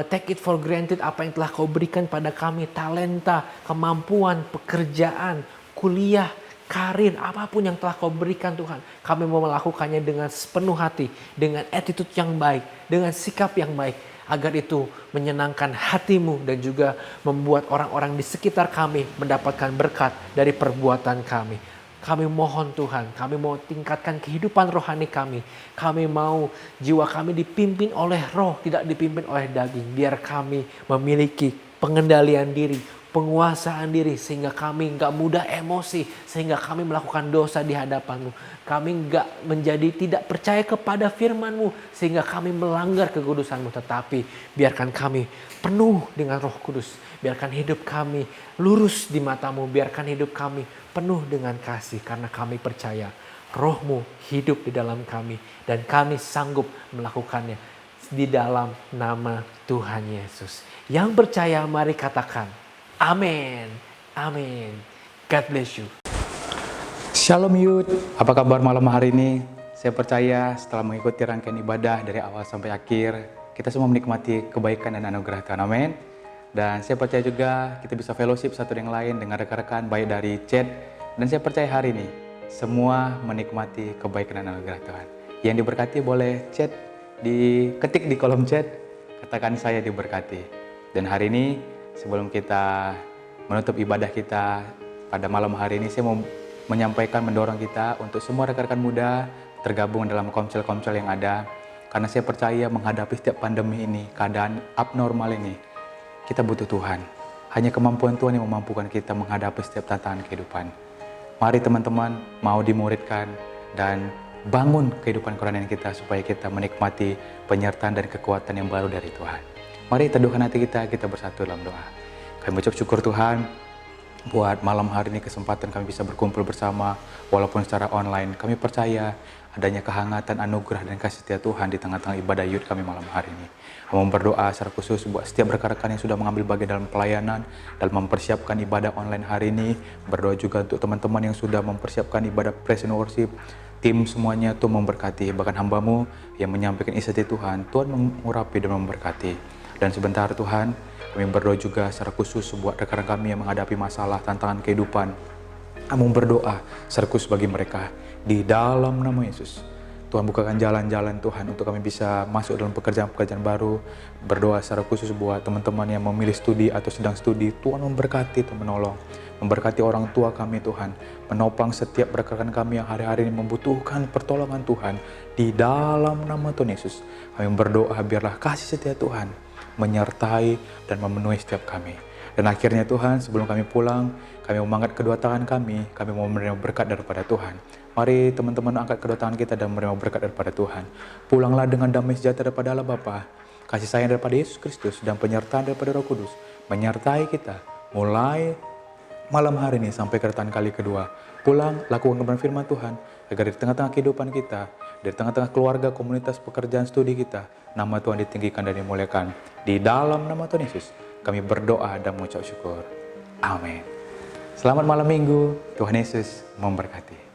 take it for granted apa yang telah Kau berikan pada kami. Talenta, kemampuan, pekerjaan, kuliah, karir, apapun yang telah Kau berikan Tuhan. Kami mau melakukannya dengan sepenuh hati. Dengan attitude yang baik. Dengan sikap yang baik. Agar itu menyenangkan hatimu dan juga membuat orang-orang di sekitar kami mendapatkan berkat dari perbuatan kami. Kami mohon Tuhan, kami mau tingkatkan kehidupan rohani kami. Kami mau jiwa kami dipimpin oleh roh, tidak dipimpin oleh daging. Biar kami memiliki pengendalian diri, penguasaan diri sehingga kami gak mudah emosi, sehingga kami melakukan dosa di hadapan-Mu. Kami gak menjadi tidak percaya kepada firman-Mu sehingga kami melanggar kekudusan-Mu. Tetapi biarkan kami penuh dengan Roh Kudus. Biarkan hidup kami lurus di mata-Mu. Biarkan hidup kami penuh dengan kasih karena kami percaya Roh-Mu hidup di dalam kami dan kami sanggup melakukannya di dalam nama Tuhan Yesus. Yang percaya mari katakan amin. Amin. God bless you. Shalom Youth, apa kabar malam hari ini? Saya percaya setelah mengikuti rangkaian ibadah dari awal sampai akhir, kita semua menikmati kebaikan dan anugerah Tuhan, amin. Dan saya percaya juga kita bisa fellowship satu dengan lain dengan rekan-rekan baik dari chat. Dan saya percaya hari ini semua menikmati kebaikan dan anugerah Tuhan. Yang diberkati boleh chat, diketik di kolom chat, katakan saya diberkati. Dan hari ini sebelum kita menutup ibadah kita pada malam hari ini, saya mau menyampaikan, mendorong kita untuk semua rekan-rekan muda tergabung dalam komsel-komsel yang ada. Karena saya percaya menghadapi setiap pandemi ini, keadaan abnormal ini, kita butuh Tuhan. Hanya kemampuan Tuhan yang memampukan kita menghadapi setiap tantangan kehidupan. Mari teman-teman mau dimuridkan dan bangun kehidupan kerohanian kita supaya kita menikmati penyertaan dan kekuatan yang baru dari Tuhan. Mari teduhkan hati kita bersatu dalam doa. Kami ucap syukur Tuhan buat malam hari ini kesempatan kami bisa berkumpul bersama walaupun secara online. Kami percaya adanya kehangatan, anugerah, dan kasih setia Tuhan di tengah-tengah ibadah youth kami malam hari ini. Kami berdoa secara khusus buat setiap rekan-rekan yang sudah mengambil bagian dalam pelayanan, dalam mempersiapkan ibadah online hari ini. Berdoa juga untuk teman-teman yang sudah mempersiapkan ibadah praise and worship. Tim semuanya Tuhan memberkati, bahkan hamba-Mu yang menyampaikan isi hati Tuhan, Tuhan mengurapi dan memberkati. Dan sebentar Tuhan, kami berdoa juga secara khusus buat rekan-rekan kami yang menghadapi masalah, tantangan kehidupan. Kami berdoa secara khusus bagi mereka. Di dalam nama Yesus, Tuhan bukakan jalan-jalan Tuhan untuk kami bisa masuk dalam pekerjaan-pekerjaan baru. Berdoa secara khusus buat teman-teman yang memilih studi atau sedang studi. Tuhan memberkati, Tuhan menolong. Memberkati orang tua kami Tuhan. Menopang setiap rekan kami yang hari-hari ini membutuhkan pertolongan Tuhan. Di dalam nama Tuhan Yesus, kami berdoa biarlah kasih setia Tuhan menyertai dan memenuhi setiap kami. Dan akhirnya Tuhan, sebelum kami pulang, kami mengangkat kedua tangan kami mau menerima berkat daripada Tuhan. Mari teman-teman angkat kedua tangan kita dan menerima berkat daripada Tuhan. Pulanglah dengan damai sejahtera daripada Allah Bapa, kasih sayang daripada Yesus Kristus, dan penyertaan daripada Roh Kudus menyertai kita mulai malam hari ini sampai kedatangan kali kedua. Pulang, lakukan kebenaran firman Tuhan, agar di tengah-tengah kehidupan kita, di tengah-tengah keluarga, komunitas, pekerjaan, studi kita, nama Tuhan ditinggikan dan dimuliakan. Di dalam nama Tuhan Yesus, kami berdoa dan mengucap syukur. Amin. Selamat malam minggu, Tuhan Yesus memberkati.